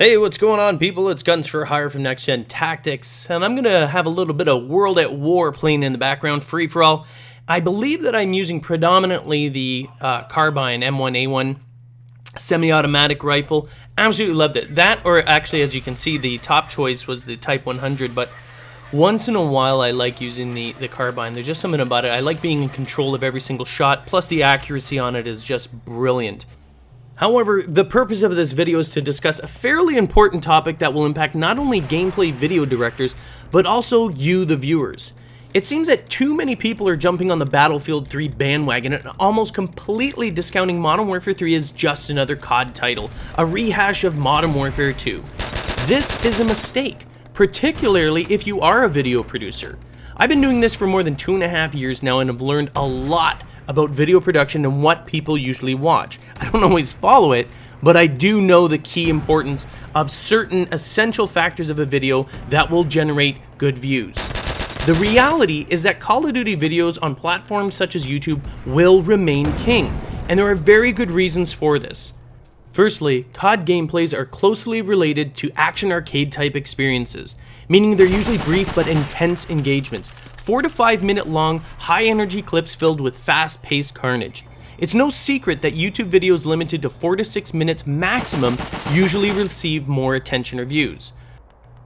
Hey, what's going on, people? It's Guns for Hire from NextGenTactics, and I'm going to have a little bit of World at War playing in the background, free-for-all. I believe that I'm using predominantly the carbine M1A1 semi-automatic rifle. Absolutely loved it. That, or actually, as you can see, the top choice was the Type 100, but once in a while I like using the carbine. There's just something about it. I like being in control of every single shot, plus the accuracy on it is just brilliant. However, the purpose of this video is to discuss a fairly important topic that will impact not only gameplay video directors, but also you, the viewers. It seems that too many people are jumping on the Battlefield 3 bandwagon and almost completely discounting Modern Warfare 3 as just another COD title, a rehash of Modern Warfare 2. This is a mistake, particularly if you are a video producer. I've been doing this for more than 2.5 years now and have learned a lot about video production and what people usually watch. I don't always follow it, but I do know the key importance of certain essential factors of a video that will generate good views. The reality is that Call of Duty videos on platforms such as YouTube will remain king, and there are very good reasons for this. Firstly, COD gameplays are closely related to action arcade type experiences, meaning they're usually brief but intense engagements, 4 to 5 minute long, high energy clips filled with fast paced carnage. It's no secret that YouTube videos limited to 4 to 6 minutes maximum usually receive more attention or views.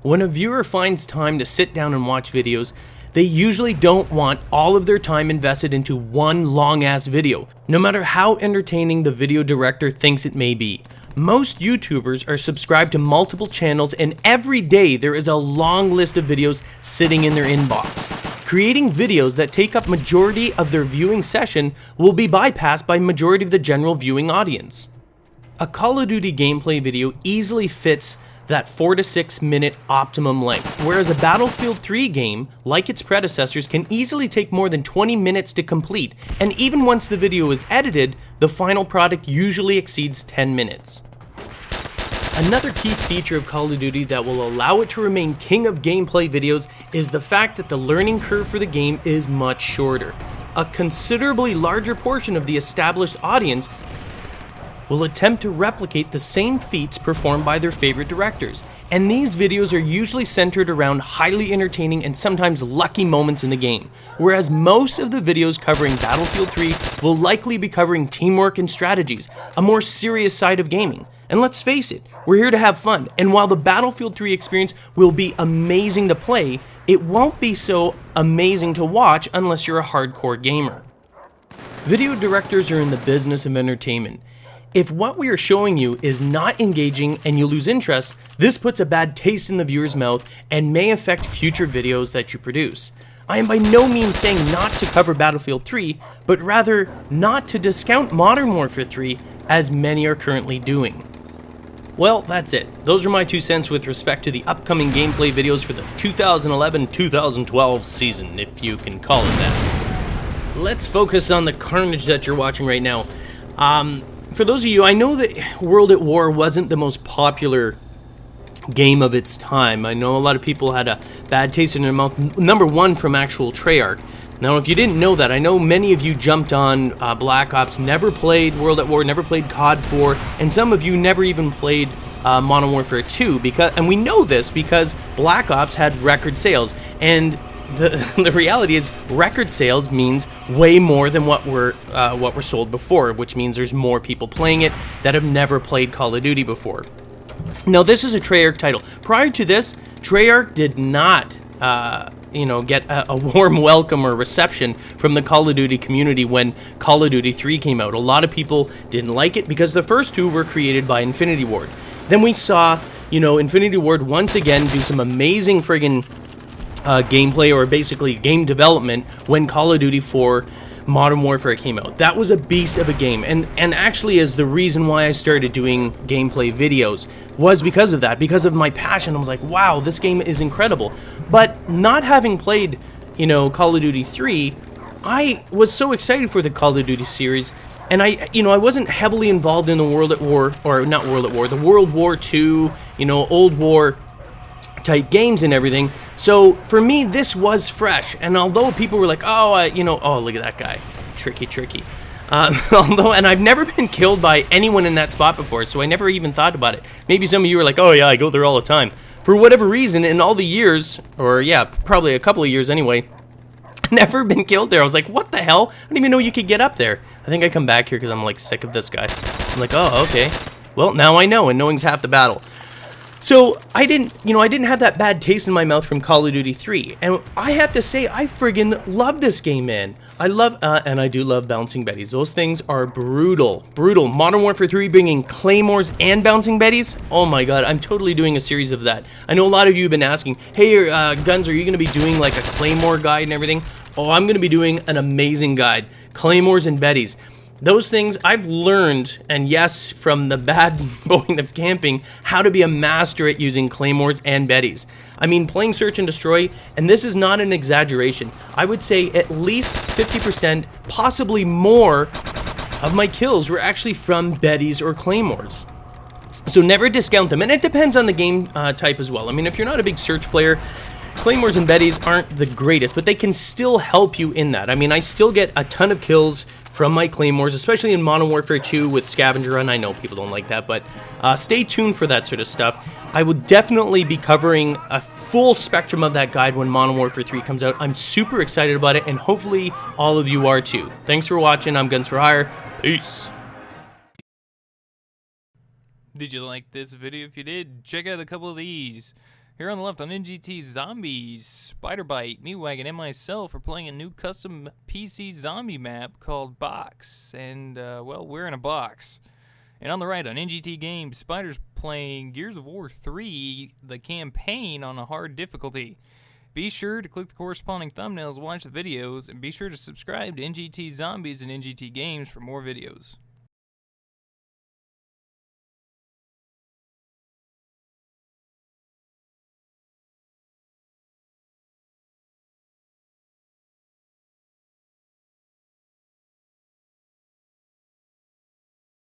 When a viewer finds time to sit down and watch videos, they usually don't want all of their time invested into one long-ass video, no matter how entertaining the video director thinks it may be. Most YouTubers are subscribed to multiple channels, and every day there is a long list of videos sitting in their inbox. Creating videos that take up majority of their viewing session will be bypassed by majority of the general viewing audience. A Call of Duty gameplay video easily fits that 4 to 6 minute optimum length, whereas a Battlefield 3 game, like its predecessors, can easily take more than 20 minutes to complete, and even once the video is edited, the final product usually exceeds 10 minutes. Another key feature of Call of Duty that will allow it to remain king of gameplay videos is the fact that the learning curve for the game is much shorter. A considerably larger portion of the established audience will attempt to replicate the same feats performed by their favorite directors, and these videos are usually centered around highly entertaining and sometimes lucky moments in the game, whereas most of the videos covering Battlefield 3 will likely be covering teamwork and strategies, a more serious side of gaming. And let's face it, we're here to have fun, and while the Battlefield 3 experience will be amazing to play, it won't be so amazing to watch unless you're a hardcore gamer. Video directors are in the business of entertainment. If what we are showing you is not engaging and you lose interest, this puts a bad taste in the viewer's mouth and may affect future videos that you produce. I am by no means saying not to cover Battlefield 3, but rather not to discount Modern Warfare 3 as many are currently doing. Well, that's it. Those are my 2 cents with respect to the upcoming gameplay videos for the 2011-2012 season, if you can call it that. Let's focus on the carnage that you're watching right now. For those of you, I know that World at War wasn't the most popular game of its time. I know a lot of people had a bad taste in their mouth, number one from actual Treyarch. Now, if you didn't know that, I know many of you jumped on Black Ops, never played World at War, never played COD 4, and some of you never even played Modern Warfare 2, and we know this because Black Ops had record sales, and the reality is record sales means way more than what were sold before, which means there's more people playing it that have never played Call of Duty before. Now, this is a Treyarch title. Prior to this, Treyarch did not get a warm welcome or reception from the Call of Duty community when Call of Duty 3 came out. A lot of people didn't like it because the first 2 were created by Infinity Ward. Then we saw, Infinity Ward once again do some amazing friggin' gameplay, or basically game development, when Call of Duty 4 Modern Warfare came out. That was a beast of a game, and actually is the reason why I started doing gameplay videos, was because of that, because of my passion. I was like, wow, this game is incredible. But not having played, Call of Duty 3, I was so excited for the Call of Duty series, and I wasn't heavily involved in the World at War, or not World at War, the World War II, Old War type games and everything. So for me, this was fresh, and although people were like, oh, oh, look at that guy, tricky. Although, and I've never been killed by anyone in that spot before, so I never even thought about it. Maybe some of you are like, oh yeah, I go there all the time. For whatever reason, in all the years, or yeah, probably a couple of years anyway, never been killed there. I was like, what the hell? I didn't even know you could get up there. I think I come back here because I'm like sick of this guy. I'm like, oh, okay. Well, now I know, and knowing's half the battle. So I didn't have that bad taste in my mouth from Call of Duty 3, and I have to say, I friggin' love this game, man. I love, and I do love bouncing betties. Those things are brutal, brutal. Modern Warfare 3 bringing claymores and bouncing betties. Oh my god, I'm totally doing a series of that. I know a lot of you have been asking, hey, Guns, are you gonna be doing like a claymore guide and everything? Oh, I'm gonna be doing an amazing guide, claymores and betties. Those things I've learned, and yes, from the bad going of camping, how to be a master at using claymores and betties. I mean, playing Search and Destroy, and this is not an exaggeration, I would say at least 50%, possibly more, of my kills were actually from betties or claymores. So never discount them, and it depends on the game type as well. I mean, if you're not a big Search player, claymores and betties aren't the greatest, but they can still help you in that. I mean, I still get a ton of kills from my claymores, especially in Modern Warfare 2 with Scavenger Run. I know people don't like that, but stay tuned for that sort of stuff. I will definitely be covering a full spectrum of that guide when Modern Warfare 3 comes out. I'm super excited about it, and hopefully all of you are too. Thanks for watching. I'm Guns for Hire. Peace. Did you like this video? If you did, check out a couple of these. Here on the left on NGT Zombies, Spider Bite, Meatwagon, and myself are playing a new custom PC zombie map called Box. And, well, we're in a box. And on the right on NGT Games, Spider's playing Gears of War 3, the campaign on a hard difficulty. Be sure to click the corresponding thumbnails to watch the videos, and be sure to subscribe to NGT Zombies and NGT Games for more videos.